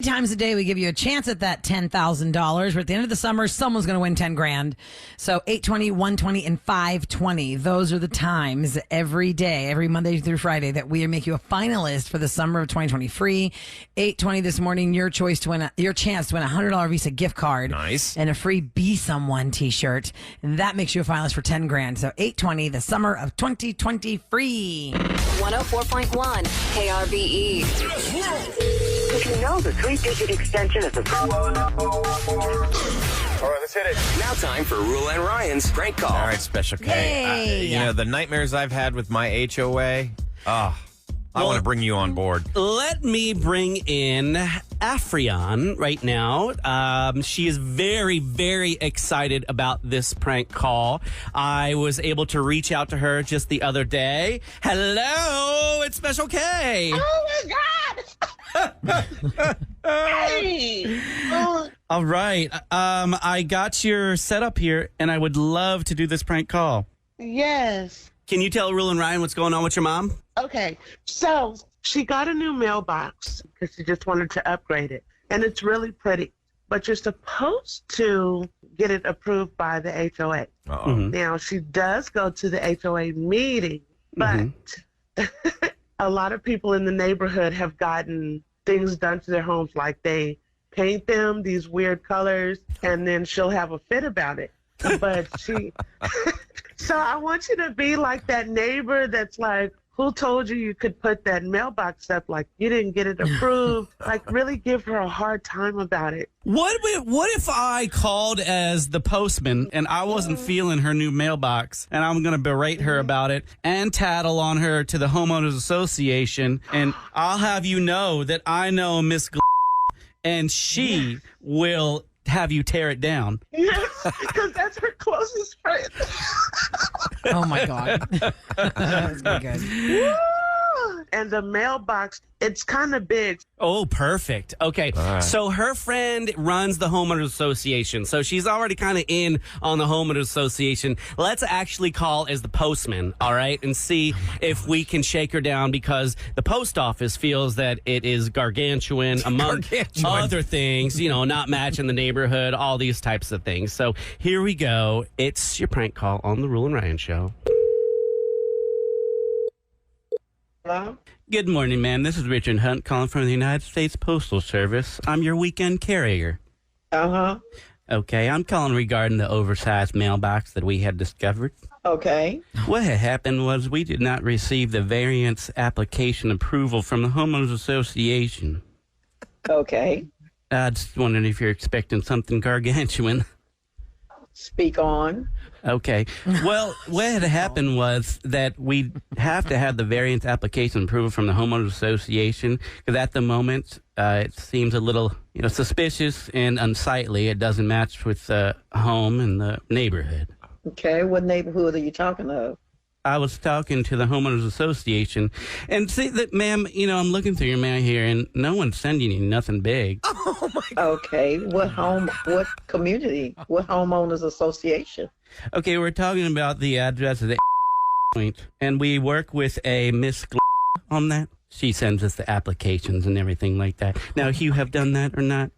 times a day, we give you a chance at that $10,000. We're at the end of the summer. Someone's going to win 10 grand. So 8:20, 1:20, and 5:20. Those are the times every day, every Monday through Friday that we make you a finalist for the summer of 2020 free. 8:20 this morning, your chance to win a $100 Visa gift card. Nice. And a free Be Someone t-shirt. And that makes you a finalist for 10 grand. So 8:20, the summer of 2020 free. 104.1 KRBE. If you know the 3-digit extension of the... All right, let's hit it. Now time for Roula and Ryan's prank call. All right, Special K. Yay. The nightmares I've had with my HOA, I want to bring you on board. Let me bring in Afrion right now. She is very, very excited about this prank call. I was able to reach out to her just the other day. Hello, it's Special K. Oh, my God. Hey. All right. I got your setup here, and I would love to do this prank call. Yes. Can you tell Rule and Ryan what's going on with your mom? Okay. So she got a new mailbox because she just wanted to upgrade it. And it's really pretty. But you're supposed to get it approved by the HOA. Uh-oh. Mhm. Now, she does go to the HOA meeting, but a lot of people in the neighborhood have gotten things done to their homes, like they paint them these weird colors, and then she'll have a fit about it. But she... So I want you to be like that neighbor that's like, who told you could put that mailbox up? Like, you didn't get it approved. Like, really give her a hard time about it. What if I called as the postman and I wasn't feeling her new mailbox, and I'm going to berate her about it and tattle on her to the homeowners association, and I'll have you know that I know Miss and she will have you tear it down. Yes, because that's her closest friend. Oh, my God. That's pretty good. Woo! And the mailbox, it's kind of big. Oh, perfect. Okay. right. So her friend runs the homeowners association. So she's already kind of in on the homeowners association. Let's actually call as the postman, all right, and see if we can shake her down, because the post office feels that it is gargantuan among other things, not matching the neighborhood, all these types of things. So here we go. It's your prank call on the Rule and Ryan Show. Hello? Good morning, ma'am. This is Richard Hunt calling from the United States Postal Service. I'm your weekend carrier. Uh-huh. Okay, I'm calling regarding the oversized mailbox that we had discovered. Okay. What had happened was we did not receive the variance application approval from the Homeowners Association. Okay. I just wondered if you're expecting something gargantuan. Speak on. Okay. Well, what had happened was that we have to have the variance application approval from the Homeowners Association, because at the moment it seems a little, suspicious and unsightly. It doesn't match with the home and the neighborhood. Okay. What neighborhood are you talking of? I was talking to the Homeowners Association, and see that, ma'am, I'm looking through your mail here, and no one's sending you nothing big. Oh, my God. Okay. What community? What homeowners association? Okay, we're talking about the address of the point, and we work with a Miss on that. She sends us the applications and everything like that. Now, you have done that or not?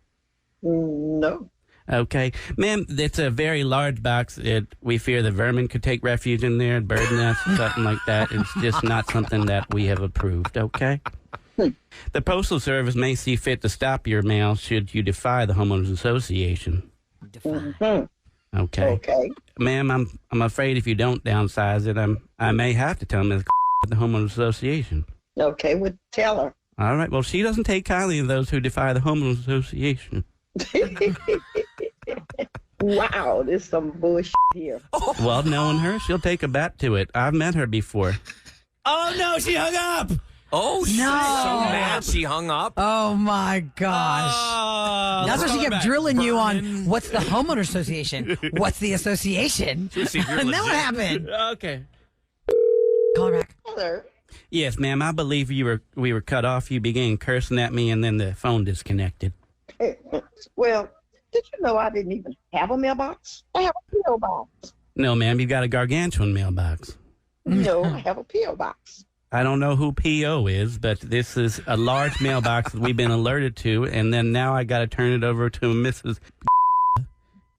No. Okay. Ma'am, it's a very large box. We fear the vermin could take refuge in there, bird nest, something like that. It's just not something that we have approved, okay? The Postal Service may see fit to stop your mail should you defy the Homeowners Association. Mhm. Okay. Okay. Ma'am, I'm afraid if you don't downsize it, I may have to tell Ms. at the Homeowners Association. Okay. Well, tell her. All right. Well, she doesn't take kindly of those who defy the Homeowners Association. Wow, there's some bullshit here. Well, knowing her, she'll take a bat to it. I've met her before. Oh, no, she hung up. Oh, she's so mad she hung up. Oh, my gosh. That's why she kept drilling you on what's the homeowner association? What's the association? See if you're And then what legit. happened? Okay. Call her back. Tell her. Yes, ma'am, I believe we were cut off. You began cursing at me, and then the phone disconnected. Well, did you know I didn't even have a mailbox? I have a P.O. box. No, ma'am, you've got a gargantuan mailbox. No, I have a P.O. box. I don't know who P.O. is, but this is a large mailbox that we've been alerted to, and then now I got to turn it over to Mrs.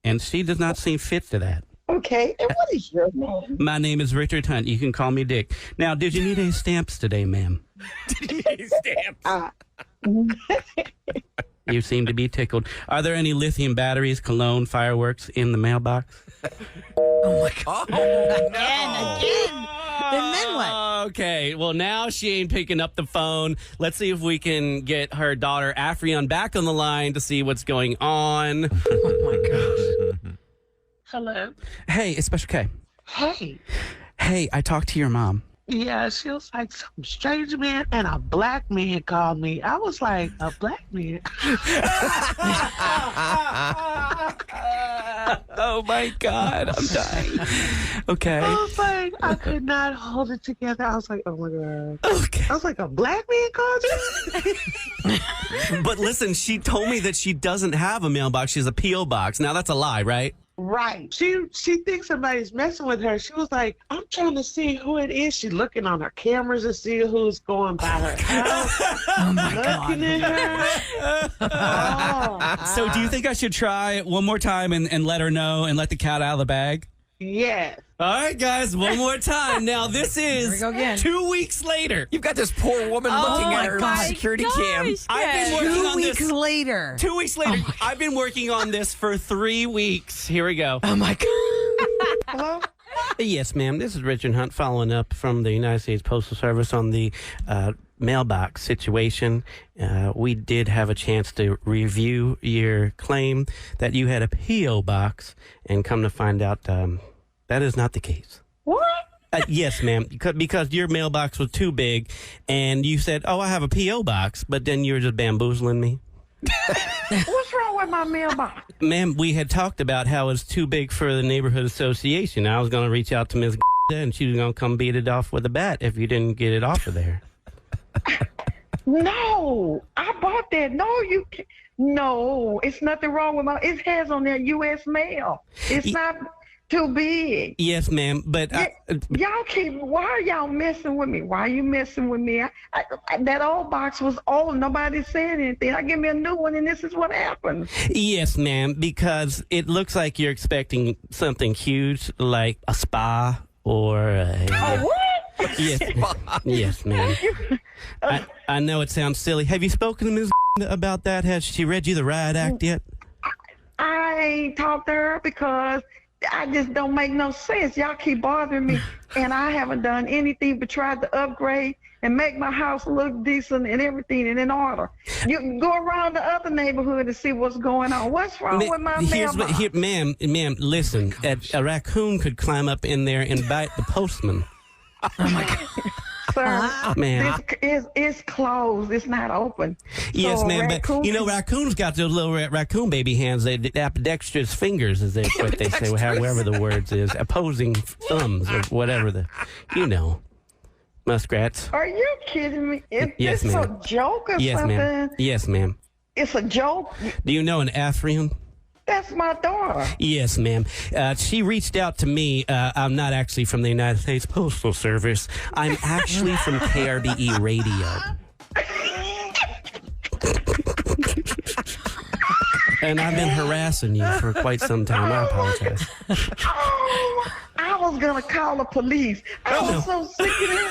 and she does not seem fit to that. Okay, and what is your name? My name is Richard Hunt. You can call me Dick. Now, did you need any stamps today, ma'am? Did you need stamps? You seem to be tickled. Are there any lithium batteries, cologne, fireworks in the mailbox? Oh my God. Oh, Again. And then what? Okay, well, now she ain't picking up the phone. Let's see if we can get her daughter, Afrion, back on the line to see what's going on. Oh my gosh. Hello. Hey, it's Special K. Hey. Hey, I talked to your mom. Yeah, she was like, some strange man and a black man called me. I was like, a black man? Oh, my God, I'm dying. Okay. I was like, I could not hold it together. I was like, oh, my God. Okay. I was like, a black man called you? But listen, she told me that she doesn't have a mailbox. She has a P.O. box. Now, that's a lie, right? Right. She thinks somebody's messing with her. She was like, I'm trying to see who it is. She's looking on her cameras to see who's going by her house. Oh my Looking God. at her. Oh, So do you think I should try it one more time and let her know and let the cat out of the bag? yes. All right, guys, one more time. Now, this is we go again. 2 weeks later. You've got this poor woman looking my at her God. security cam. I've been working 2 on weeks this. later. 2 weeks later. I've been working on this for 3 weeks. Here we go. Oh my God. Hello? Yes, ma'am. This is Richard Hunt following up from the United States Postal Service on the mailbox situation. We did have a chance to review your claim that you had a P.O. box, and come to find out that is not the case. What? Yes, ma'am, because your mailbox was too big, and you said, oh, I have a P.O. box, but then you were just bamboozling me. What's wrong with my mailbox? Ma'am, we had talked about how it's too big for the neighborhood association. I was going to reach out to Ms. and she was going to come beat it off with a bat if you didn't get it off of there. No, I bought that. No, you can't. No, it's nothing wrong with it has on there U.S. mail. It's not too big. Yes, ma'am, but Why are y'all messing with me? Why are you messing with me? That old box was old. Nobody said anything. I give me a new one, and this is what happened. yes, ma'am, because it looks like you're expecting something huge like a spa or Oh, what? Yes, yes, ma'am. I know it sounds silly. Have you spoken to Ms. about that? Has she read you the riot act yet? I ain't talked to her because I just don't make no sense. Y'all keep bothering me, and I haven't done anything but tried to upgrade and make my house look decent and everything and in order. You can go around the other neighborhood and see what's going on. What's wrong with my mailbox? Ma'am, listen. A raccoon could climb up in there and bite the postman. Oh my God. Sir, Ma'am. it's closed. It's not open. Yes, So ma'am, but raccoon- you know, raccoons got those little raccoon baby hands. They ambidextrous fingers, is what they say, however the words is. Opposing thumbs or whatever muskrats. Are you kidding me? Is Yes, this ma'am. a joke or Yes, something? ma'am. Yes, ma'am. It's a joke? Do you know an Afrion? That's my daughter. Yes, ma'am. She reached out to me. I'm not actually from the United States Postal Service. I'm actually from KRBE Radio. And I've been harassing you for quite some time. I apologize. Oh, I was going to call the police. I was so sick of it.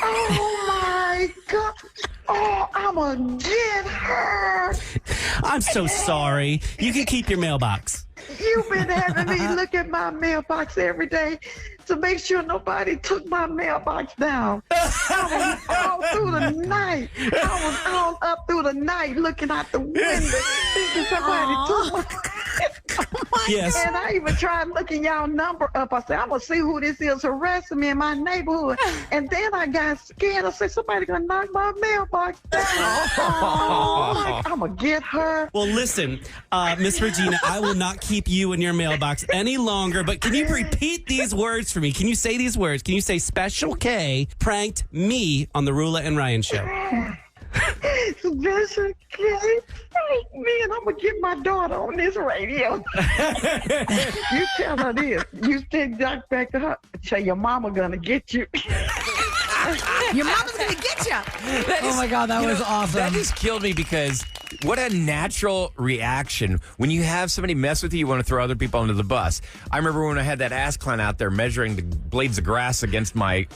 Oh, my God. Oh, I'm going to get her. I'm so sorry. You can keep your mailbox. You've been having me look at my mailbox every day to make sure nobody took my mailbox down. I was all through the night. I was all up through the night looking out the window thinking somebody took my Yes. And I even tried looking y'all number up. I said, I'm going to see who this is harassing me in my neighborhood. And then I got scared. I said, somebody going to knock my mailbox down. Oh, I'm going to get her. Well, listen, Miss Regina, I will not keep you in your mailbox any longer, but can you repeat these words for me? Can you say these words? Can you say Special K pranked me on the Roula and Ryan show? Special K pranked me, and I'm going to get my daughter on this radio. You tell her this. You take Doc back to her. Say your mama going to get you. Your mama's going to get you. Oh, my God, that was awesome. That just killed me because what a natural reaction. When you have somebody mess with you, you want to throw other people under the bus. I remember when I had that ass clown out there measuring the blades of grass against my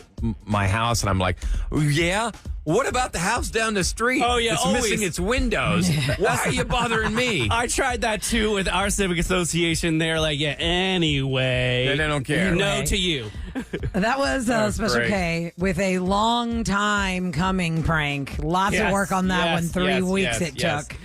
house, and I'm like, yeah? What about the house down the street? Oh, yeah, it's always. missing its windows. Why are you bothering me? I tried that too with our civic association. They're like, yeah, anyway. They don't care. No to you. That was Special great. K with a long time coming prank. Lots of Yes, work on that yes, one. 3 weeks yes, it yes. took.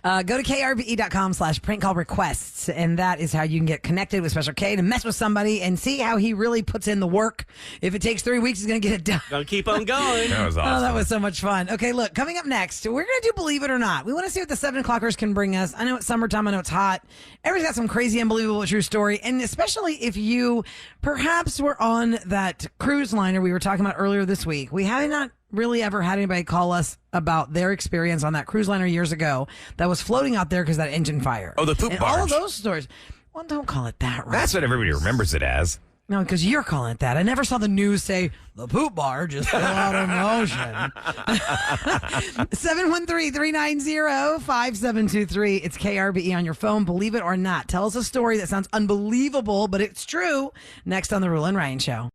Go to krbe.com/prank call requests, and that is how you can get connected with Special K to mess with somebody and see how he really puts in the work. If it takes 3 weeks, he's going to get it done. Gonna keep on going. That was awesome. Oh, that was so much fun. Okay, look, coming up next, we're going to do Believe It or Not. We want to see what the 7 o'clockers can bring us. I know it's summertime. I know it's hot. Everybody's got some crazy, unbelievable, true story. And especially if you perhaps were on that cruise liner we were talking about earlier this week. We have not really ever had anybody call us about their experience on that cruise liner years ago that was floating out there because that engine fire. Oh, the poop and barge. all of those stories. Well, don't call it that, right? That's what everybody remembers it as. No, because you're calling it that. I never saw the news say the poop barge is still out of motion. 713-390-5723. It's KRBE on your phone. Believe it or not. Tell us a story that sounds unbelievable, but it's true. Next on the Roula and Ryan Show.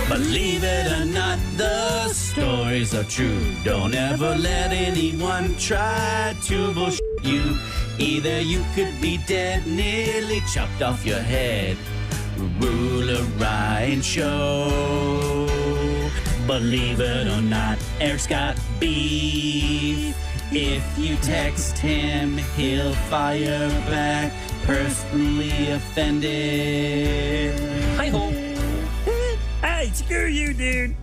Believe it or not, the stories are true. Don't ever let anyone try to bullshit you. Either you could be dead, nearly chopped off your head. Roula Ryan Show. Believe it or not, Eric's got beef. If you text him, he'll fire back. Personally offended. Hi-ho. Hey, screw you, dude.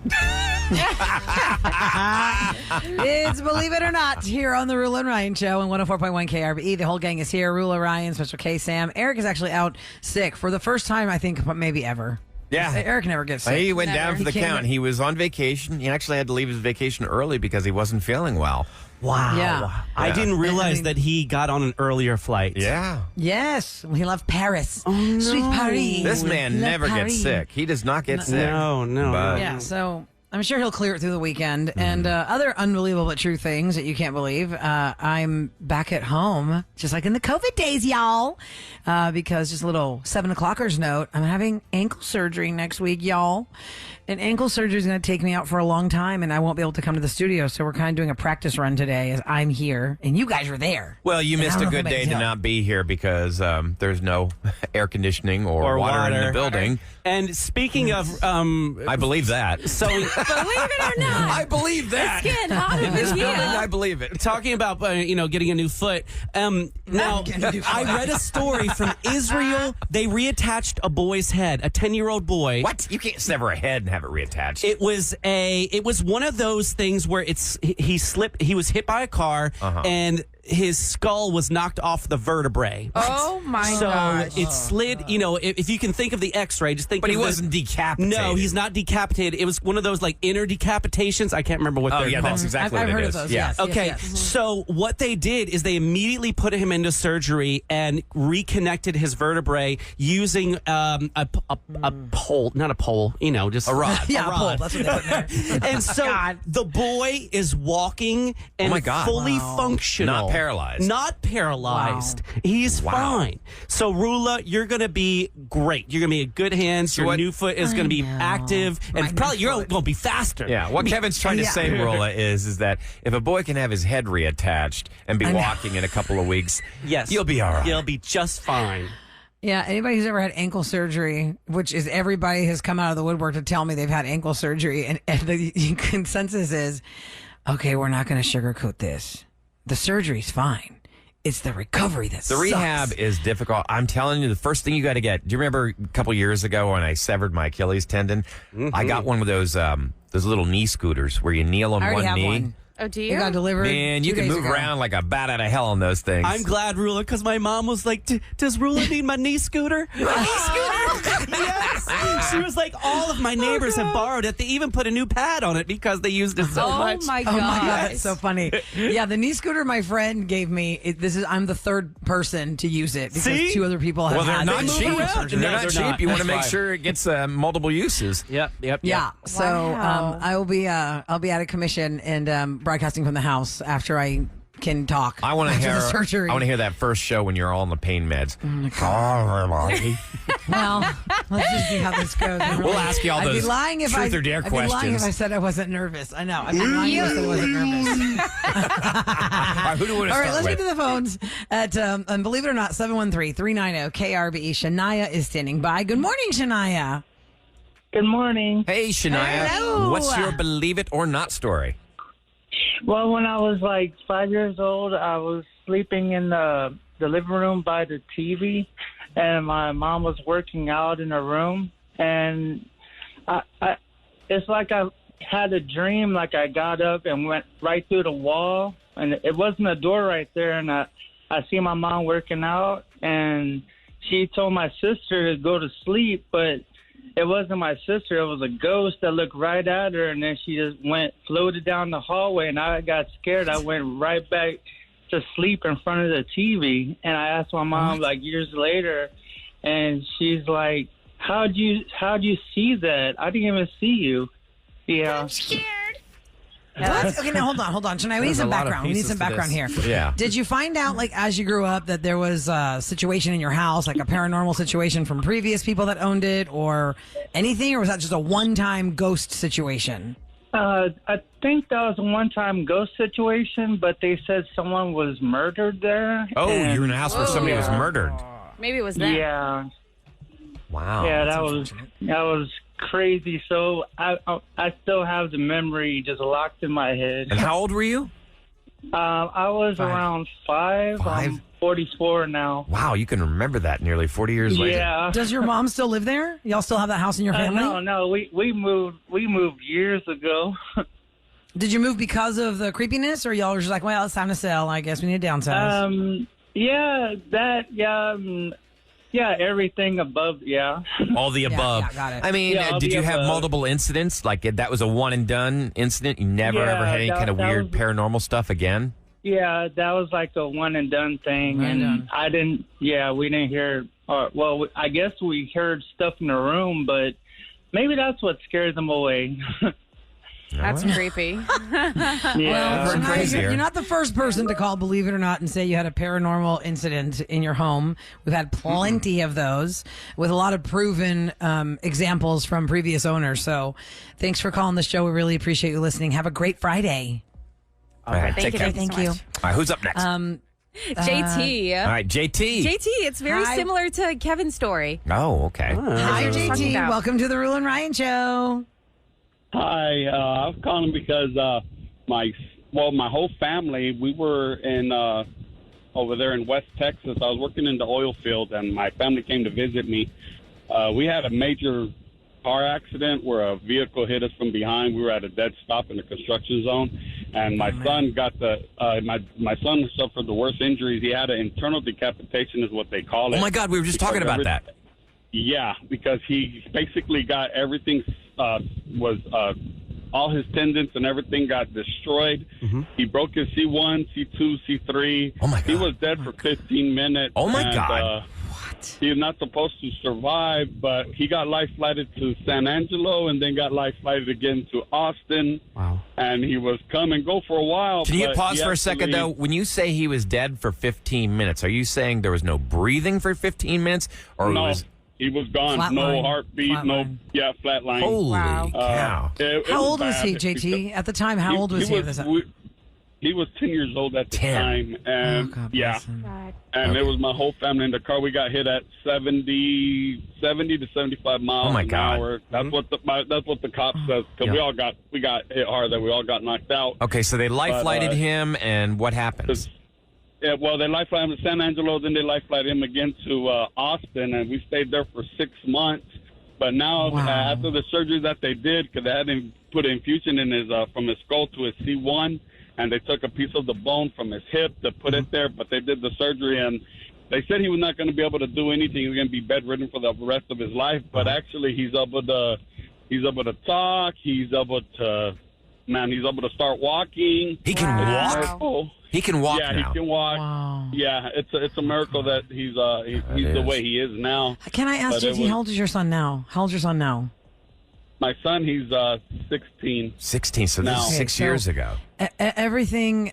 It's Believe It or Not here on the Roula and Ryan Show on 104.1 KRBE. The whole gang is here. Roula, Ryan, Special K, Sam. Eric is actually out sick for the first time, I think, maybe ever. Yeah. Eric never gets sick. He went down for the He can't count. get- He was on vacation. He actually had to leave his vacation early because he wasn't feeling well. Wow. Yeah. I didn't realize that he got on an earlier flight. Yeah. Yes. He loved Paris. Sweet Paris. This man Love never Paris. gets sick. He does not get sick. No. But Yeah, so I'm sure he'll clear it through the weekend. And other unbelievable but true things that you can't believe. I'm back at home, just like in the COVID days, y'all. Because just a little 7 o'clockers note, I'm having ankle surgery next week, y'all. And ankle surgery is going to take me out for a long time, and I won't be able to come to the studio. So we're kind of doing a practice run today as I'm here, and you guys are there. Well, you And I missed don't a know if good anybody day can to tell. not be here because there's no air conditioning or water in the building. And speaking of, I believe that. so Believe it or not, I believe that. it's getting hot In in this building, here. I believe it. talking about getting a new foot. Now Getting a new foot. I read a story from Israel. They reattached a boy's head, a 10-year-old boy. What? You can't sever a head and have it reattached. It was one of those things where he slipped. He was hit by a car and his skull was knocked off the vertebrae. Oh my So gosh. it slid. If you can think of the X-ray, just think. But of he the- wasn't decapitated. No, he's not decapitated. It was one of those like inner decapitations. I can't remember what Oh, they're yeah, called. that's exactly I've what heard it of is. those, Yeah. yes. Okay, so what they did is they immediately put him into surgery and reconnected his vertebrae using a pole, not a pole, just A rod. Yeah, a pole. That's what they put in there. And so the boy is walking and Oh my God. fully Wow. functional, Not paralyzed. Not paralyzed. He's fine. So Roula, you're gonna be great. You're gonna be in good hands. Your what- new foot is gonna be active, and My probably new you're foot. gonna be faster. Yeah, what Kevin's trying to Yeah. say, Rolla, is that if a boy can have his head reattached and be I know. walking in a couple of weeks, Yes, you'll be all right. You'll be just fine. Yeah, anybody who's ever had ankle surgery, which is everybody has come out of the woodwork to tell me they've had ankle surgery, and the consensus is, okay, we're not going to sugarcoat this. The surgery's fine. It's the recovery that The rehab is difficult. I'm telling you, the first thing you got to get. Do you remember a couple years ago when I severed my Achilles tendon? I got one of those little knee scooters where you kneel on I already one have knee. one. Oh, do It you? got delivered. Man, you 2 can days move ago. around like a bat out of hell on those things. I'm glad, Rula, because my mom was like, does Rula need my knee scooter? My knee scooter? Yes. She was like, all of my neighbors have borrowed it. They even put a new pad on it because they used it so much. Oh my Oh god! my god, that's so funny. Yeah, the knee scooter my friend gave me. I'm the third person to use it because See? 2 other people have well, they're had not it. cheap. around. They're No, not they're cheap. not. You want to That's make why. sure it gets multiple uses. Yep. Yeah. So Wow. I will be out of commission and broadcasting from the house after I can talk. I want to after hear. the surgery. I want to hear that first show when you're all on the pain meds. Well, let's just see how this goes. We'll ask you all I'd be those lying if truth or dare I'd be lying if questions. I said I wasn't nervous. I know. I'd be lying if I said I wasn't nervous. All right, who do we want to All start right, let's with? get to the phones at, and believe it or not, 713-390-KRBE. Shania is standing by. Good morning, Shania. Good morning. Hey, Shania. Hello. What's your believe it or not story? Well, when I was like 5 years old, I was sleeping in the living room by the TV, and my mom was working out in her room, and it's like I had a dream, like I got up and went right through the wall, and it wasn't a door right there, and I see my mom working out, and she told my sister to go to sleep, but it wasn't my sister. It was a ghost that looked right at her, and then she just floated down the hallway, and I got scared. I went right back to sleep in front of the TV, and I asked my mom like years later, and she's like, "How'd you see that? I didn't even see you." Yeah. Okay, now hold on. Shania, we need There's some a lot of background. We need pieces some to background here. this. Yeah. Did you find out, like, as you grew up, that there was a situation in your house, like a paranormal situation from previous people that owned it, or anything, or was that just a one-time ghost situation? I think that was a one-time ghost situation, but they said someone was murdered there. Oh, and- you're in a house where somebody was murdered. Maybe it was that. Yeah. Wow. Yeah, that was crazy. So I still have the memory just locked in my head. And how old were you? I was around 5. Five? I'm 44 now. Wow, you can remember that nearly 40 years later. Yeah. Does your mom still live there? Y'all still have that house in your family? No, we moved years ago. Did you move because of the creepiness, or y'all were just like, well, it's time to sell. I guess we need to downsize. Yeah, everything above. Yeah. All the above. yeah, got it. I mean, Yeah, all did the you have above. multiple incidents? Like that was a one and done incident? You never Yeah, ever had any that- kind of that weird was- paranormal stuff again? Yeah, that was like a one and done thing, One and and done. I didn't. Yeah, we didn't hear. I guess we heard stuff in the room, but maybe that's what scared them away. That's creepy. Yeah. I've heard Shania, crazier. you're not the first person to call, believe it or not, and say you had a paranormal incident in your home. We've had plenty of those with a lot of proven examples from previous owners. So thanks for calling the show. We really appreciate you listening. Have a great Friday. All right, Thank take you. care. Thank Thank you. so much. All right, who's up next? JT. All right, JT. JT, it's very Hi. similar to Kevin's story. Oh, okay. Hi, you're just talking JT. about. Welcome to the Roula and Ryan Show. Hi, I'm calling because my whole family, we were in over there in West Texas. I was working in the oil field, and my family came to visit me. We had a major car accident where a vehicle hit us from behind. We were at a dead stop in the construction zone, and my son got my son suffered the worst injuries. He had an internal decapitation, is what they call it. Oh, my God, we were just talking about that. Yeah, because he basically got everything all his tendons and everything got destroyed. He broke his C1, C2, C3. Oh, my God. He was dead for 15 minutes. Oh, my and, God. He's not supposed to survive, but he got life flighted to San Angelo and then got life flighted again to Austin. Wow. And he was come and go for a while. Can you but pause he for a actually- second, though? When you say he was dead for 15 minutes, are you saying there was no breathing for 15 minutes? Or No, was he was gone. Flatline. No heartbeat, Flatline. flatline. holy Wow. cow? It How old was bad. he, JT? At the time, how old was he? at this time? He was 10 years old at the 10. time, and Oh, God yeah, bless him. and it was my whole family in the car. We got hit at 70 to 75 miles Oh, my an God. hour. That's what the cops says. Because we got hit hard. That we all got knocked out. Okay, so they life flighted him, and what happens? Yeah, well, they life flighted him to San Angelo, then they life flighted him again to Austin, and we stayed there for 6 months. But now, Wow. after the surgery that they did, because they had him put an infusion in his from his skull to his C1, and they took a piece of the bone from his hip to put it there, but they did the surgery, and they said he was not going to be able to do anything. He was going to be bedridden for the rest of his life, but actually he's able to talk. He's able to start walking. He can walk? He can walk Yeah, now. he can walk. Wow. Yeah, it's a miracle that he's the way he is now. Can I ask, But JT, how old is your son now? How old is your son now? My son, he's 16. 16, so this No. is Okay, 6 so- years ago. Everything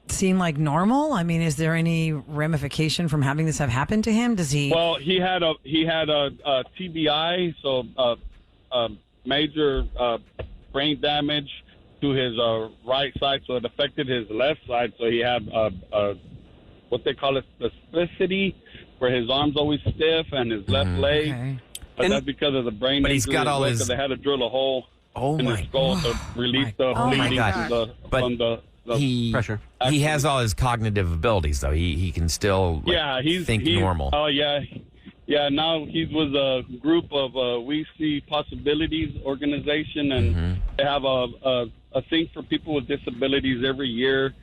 seem like normal? I mean, is there any ramification from having this have happened to him? Does he? Well, he had a TBI, so major brain damage to his right side, so it affected his left side. So he had what they call spasticity, where his arms always stiff and his left leg. Okay. But that's because of the brain. But he's injury got as all well, his- 'cause they had to drill a hole in my his skull to release the Oh my bleeding God. from the But from the He Pressure. He has all his cognitive abilities, though. He can still think normal. Oh yeah, yeah. Now he's with a group of We See Possibilities organization, and they have a thing for people with disabilities every year,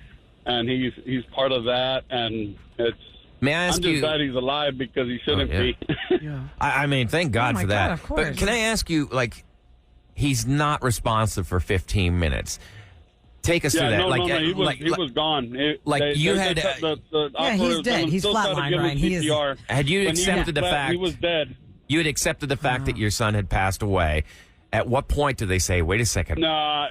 and he's part of that. And it's May I ask I'm just you? glad he's alive because he shouldn't yeah. be. I mean, thank God my for God, that. of course. But can I ask you, like, he's not responsive for 15 minutes. Take us Yeah, through that. no, like, no, he was like, he was gone. You had, the Yeah, he's operators dead. He's still tried to flatlined, give him Ryan. He is- CPR. had you When he accepted the slept, fact he was dead. you had accepted the fact that your son had passed away. At what point did they say, "Wait a second"? Nah.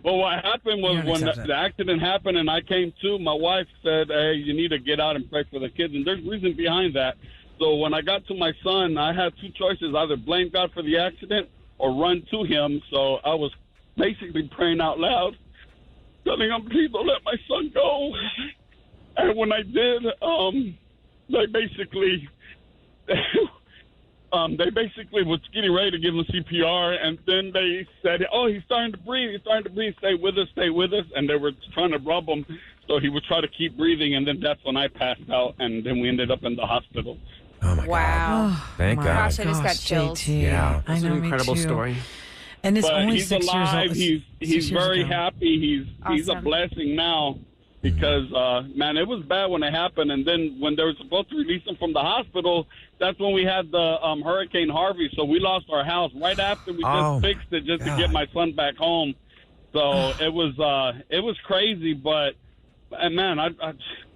Well, what happened was You don't when accept it. the accident happened and I came to, my wife said, "Hey, you need to get out and pray for the kids." And there's reason behind that. So when I got to my son, I had two choices: either blame God for the accident or run to him. So I was basically praying out loud, telling him, "Please don't let my son go." And when I did, they basically was getting ready to give him CPR, and then they said, "Oh, he's starting to breathe. He's starting to breathe. Stay with us. Stay with us." And they were trying to rub him, so he would try to keep breathing. And then that's when I passed out, and then we ended up in the hospital. Oh my God! Wow. Thank my God. Gosh, I just got chills. JT. Yeah. I It's know, an me incredible too. story. And it's But only he's 6 years alive. old. He's 6 years very ago. happy. He's a Awesome. blessing now because man, it was bad when it happened. And then when they were supposed to release him from the hospital, that's when we had the Hurricane Harvey. So we lost our house right after we Oh, just fixed it just to God. get my son back home. So it was crazy, but and man, it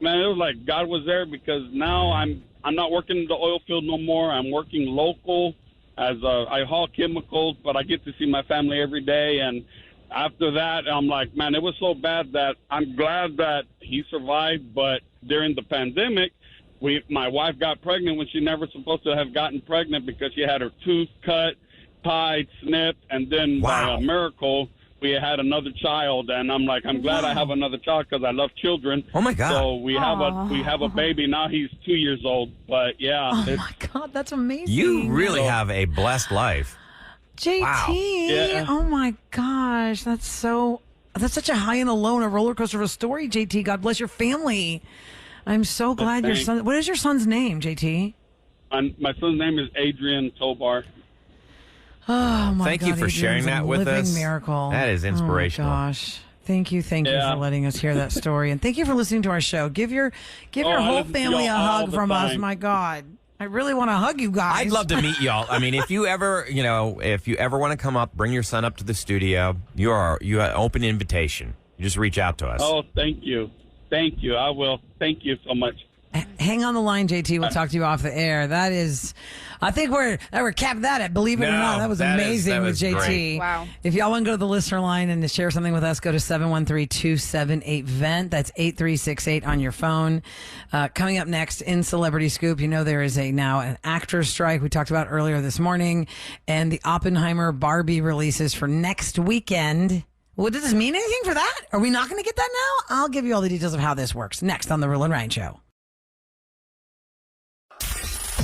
was like God was there because now I'm not working in the oil field no more. I'm working local as I haul chemicals, but I get to see my family every day. And after that, I'm like, man, it was so bad that I'm glad that he survived. But during the pandemic, my wife got pregnant when she never supposed to have gotten pregnant because she had her tooth cut, tied, snipped, and then by Wow. a miracle, we had another child. And I'm like, I'm glad I have another child because I love children. Oh my God! So we have a baby now. He's 2 years old. But yeah, Oh it's, my God, that's amazing. You really have a blessed life. JT. Wow. Yeah. Oh my gosh, that's such a high and a low and a roller coaster of a story, JT. God bless your family. I'm so glad your Thanks. son. What is your son's name, JT? my son's name is Adrian Tobar. Oh my Thank God, you for sharing Adrian's a that with living us. Miracle. That is inspirational. Oh my gosh. Thank you Yeah. for letting us hear that story, and thank you for listening to our show. Give your I whole listen to family a y'all all hug the from us. time. My God, I really want to hug you guys. I'd love to meet y'all. I mean, if you ever want to come up, bring your son up to the studio. You have an open invitation. You just reach out to us. Oh, thank you. I will. Thank you so much. Hang on the line, JT. We'll talk to you off the air. That is, I think we're capped that at. Believe it or No, not, that was that amazing with was JT. great. Wow. If y'all want to go to the listener line and to share something with us, go to 713-278-VENT. That's 8368 on your phone. Coming up next in Celebrity Scoop, you know there is now an actor's strike we talked about earlier this morning, and the Oppenheimer Barbie releases for next weekend. Well, does this mean anything for that? Are we not going to get that now? I'll give you all the details of how this works next on the Roula and Ryan Show.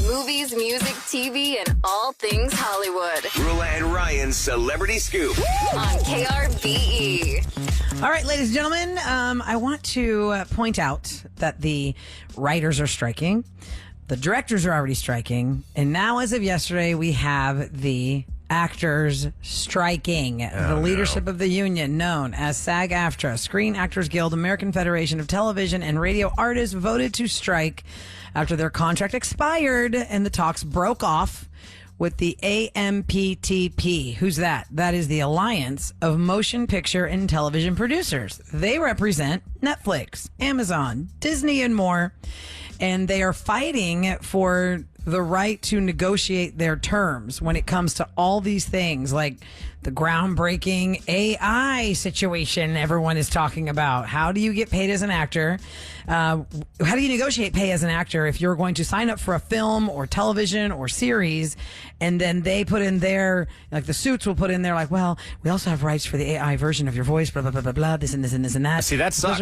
Movies, music, TV, and all things Hollywood Roula and Ryan's Celebrity Scoop. on KRBE. All right, ladies and gentlemen, I want to point out that the writers are striking, the directors are already striking, and now, as of yesterday, we have the actors striking. The leadership of the union, known as SAG-AFTRA, Screen Actors Guild, American Federation of Television and Radio Artists, voted to strike after their contract expired and the talks broke off with the AMPTP. Who's that? That is the Alliance of Motion Picture and Television Producers. They represent Netflix, Amazon, Disney, and more. And they are fighting for the right to negotiate their terms when it comes to all these things, like the groundbreaking AI situation everyone is talking about. How do you get paid as an actor? How do you negotiate pay as an actor if you're going to sign up for a film or television or series, and then they put in there, like the suits will put in there, like, well, we also have rights for the AI version of your voice, blah, blah, blah, blah, blah, this and this and this and that. See, that sucks.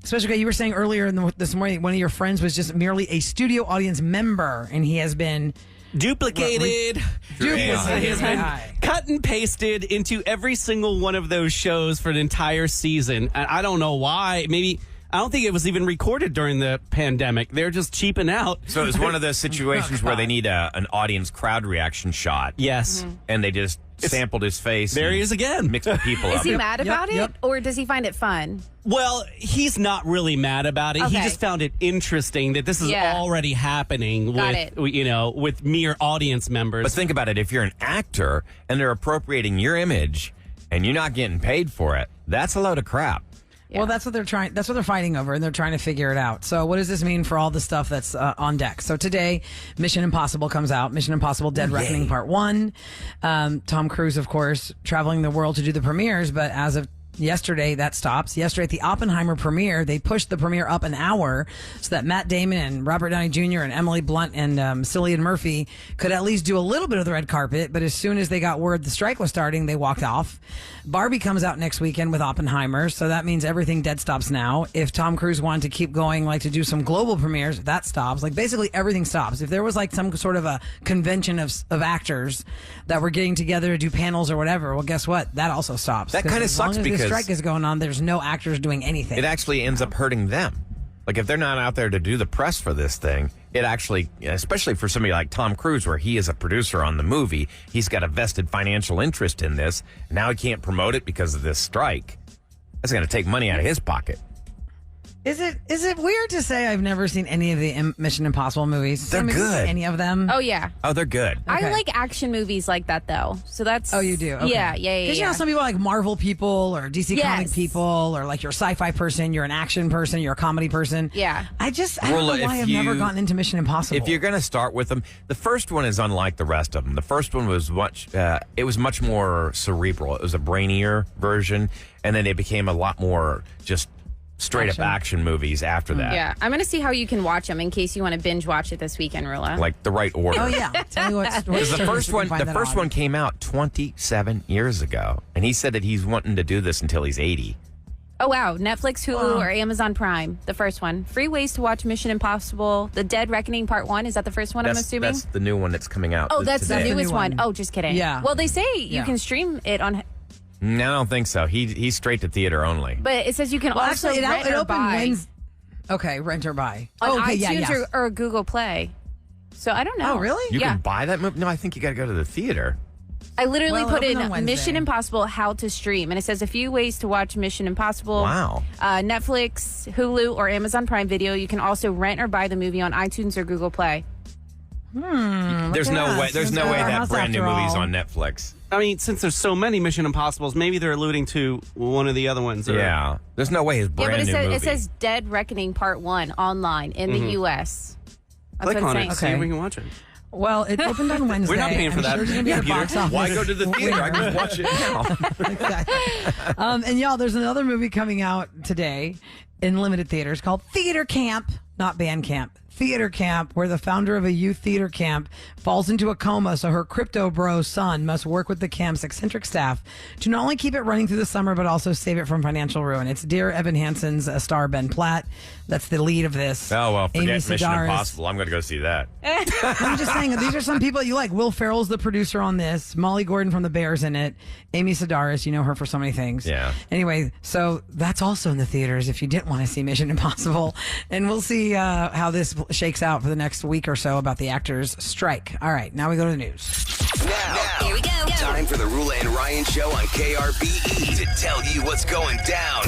Especially, you were saying earlier this morning, one of your friends was just merely a studio audience member, and he has been duplicated. He has been cut and pasted into every single one of those shows for an entire season. And I don't know why. Maybe, I don't think it was even recorded during the pandemic. They're just cheaping out. So it's one of those situations where they need an audience crowd reaction shot. Yes. And they just sampled his face. There he is again. Mixed the people up. Is he mad about it, or does he find it fun? Well, he's not really mad about it. Okay. He just found it interesting that this is already happening with mere audience members. But think about it. If you're an actor and they're appropriating your image and you're not getting paid for it, that's a load of crap. Well, that's what they're trying. That's what they're fighting over, and they're trying to figure it out. So, what does this mean for all the stuff that's on deck? So today, Mission Impossible comes out. Mission Impossible: Dead Reckoning Part 1. Tom Cruise, of course, traveling the world to do the premieres, but as of yesterday, that stops. Yesterday at the Oppenheimer premiere, they pushed the premiere up an hour so that Matt Damon and Robert Downey Jr. and Emily Blunt and Cillian Murphy could at least do a little bit of the red carpet. But as soon as they got word the strike was starting, they walked off. Barbie comes out next weekend with Oppenheimer, so that means everything dead stops now. If Tom Cruise wanted to keep going, like to do some global premieres, that stops. Like basically everything stops. If there was like some sort of a convention of actors that were getting together to do panels or whatever, well, guess what? That also stops. That kind of sucks because the strike is going on, there's no actors doing anything. It actually ends up hurting them. Like if they're not out there to do the press for this thing, it actually, especially for somebody like Tom Cruise, where he is a producer on the movie, he's got a vested financial interest in this. Now he can't promote it because of this strike. That's going to take money out of his pocket. Is it weird to say I've never seen any of the Mission Impossible movies? They're good. Any of them? Oh, yeah. Oh, they're good. I Okay. like action movies like that, though. So that's... Oh, you do? Okay. Yeah. Because you know some people are like Marvel people or DC comic people, or like you're a sci-fi person, you're an action person, you're a comedy person. Yeah. I don't Roula, know why if I've never you- gotten into Mission Impossible. If you're going to start with them, the first one is unlike the rest of them. The first one was much more cerebral. It was a brainier version, and then it became a lot more just straight up action movies after that. Yeah. I'm going to see how you can watch them in case you want to binge watch it this weekend, Roula. Like the right order. Oh yeah, tell me what. Because the first one came out 27 years ago, and he said that he's wanting to do this until he's 80. Oh, wow. Netflix, Hulu, or Amazon Prime. The first one. Free ways to watch Mission Impossible, The Dead Reckoning Part 1. Is that the first one, I'm assuming? That's the new one that's coming out. Oh, that's today. the newest new one. one. Oh, just kidding. Yeah. Well, they say you Yeah. can stream it on... No, I don't think so. He's straight to theater only. But it says you can Well, also actually, rent it or opened buy Wednesday. Okay, rent or buy. on okay, iTunes yeah. or Google Play. So I don't know. Oh, really? You Yeah. can buy that movie? No, I think you got to go to the theater. I literally Well, put it in opened on Mission Wednesday. Impossible How to Stream, and it says a few ways to watch Mission Impossible. Wow. Netflix, Hulu, or Amazon Prime Video. You can also rent or buy the movie on iTunes or Google Play. There's no way. There's no way that brand new movie's on Netflix. I mean, since there's so many Mission Impossibles, maybe they're alluding to one of the other ones. Or... Yeah. There's no way his Yeah, brand but new movie. it says Dead Reckoning Part 1 online in the U.S. That's Click what on it's it, saying. see if we can watch it. Well, it opened on Wednesday. We're not paying for I'm that. Sure it's gonna be a Peter. box office Why go to the theater? I can just watch it now. Exactly. And y'all, there's another movie coming out today in limited theaters called Theater Camp, not Band Camp. Theater Camp, where the founder of a youth theater camp falls into a coma, so her crypto bro son must work with the camp's eccentric staff to not only keep it running through the summer, but also save it from financial ruin. It's Dear Evan Hansen's star Ben Platt. That's the lead of this. Oh, well, forget Amy Mission Sedaris. Impossible. I'm going to go see that. I'm just saying, these are some people you like. Will Ferrell's the producer on this. Molly Gordon from The Bears in it. Amy Sedaris, you know her for so many things. Yeah. Anyway, so that's also in the theaters if you didn't want to see Mission Impossible. And we'll see how this shakes out for the next week or so about the actors' strike. All right, now we go to the news. Now, Here we go. time for the Roula and Ryan Show on KRBE to tell you what's going down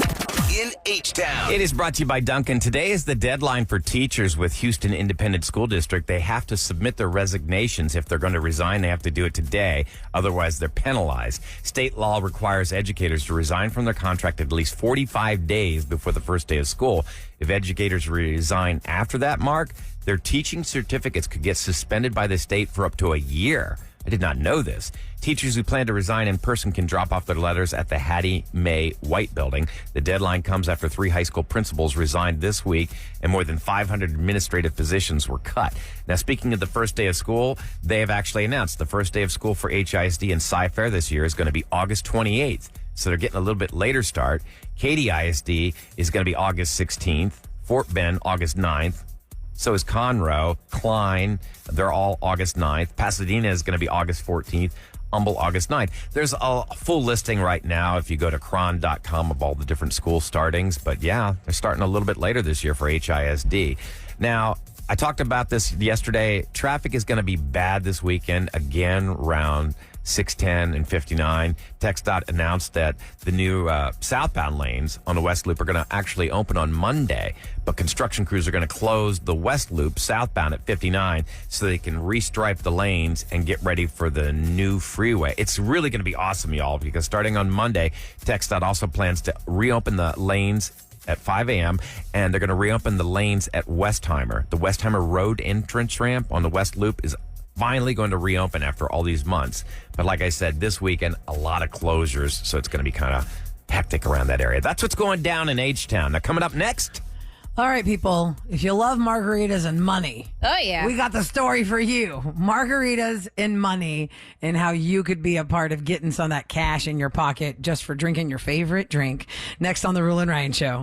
in H-Town. It is brought to you by Duncan. Today is the deadline for teachers with Houston Independent School District. They have to submit their resignations. If they're going to resign, they have to do it today. Otherwise, they're penalized. State law requires educators to resign from their contract at least 45 days before the first day of school. If educators resign after that mark, their teaching certificates could get suspended by the state for up to a year. I did not know this. Teachers who plan to resign in person can drop off their letters at the Hattie Mae White Building. The deadline comes after 3 high school principals resigned this week and more than 500 administrative positions were cut. Now, speaking of the first day of school, they have actually announced the first day of school for HISD and Sci-Fair this year is going to be August 28th. So they're getting a little bit later start. Katy ISD is going to be August 16th. Fort Bend, August 9th. So is Conroe, Klein. They're all August 9th. Pasadena is going to be August 14th. Humble, August 9th. There's a full listing right now if you go to cron.com of all the different school startings. But yeah, they're starting a little bit later this year for HISD. Now, I talked about this yesterday. Traffic is going to be bad this weekend again around 610 and 59. TxDOT announced that the new southbound lanes on the West Loop are going to actually open on Monday, but construction crews are going to close the West Loop southbound at 59 so they can restripe the lanes and get ready for the new freeway. It's really going to be awesome, y'all, because starting on Monday, TxDOT also plans to reopen the lanes at 5 a.m., and they're going to reopen the lanes at Westheimer. The Westheimer Road entrance ramp on the West Loop is finally going to reopen after all these months. But like I said, this weekend, a lot of closures, so it's going to be kind of hectic around that area. That's what's going down in H-Town. Now, coming up next. All right, people, if you love margaritas and money, Oh, yeah. we got the story for you. Margaritas and money, and how you could be a part of getting some of that cash in your pocket just for drinking your favorite drink. Next on the Roula and Ryan Show.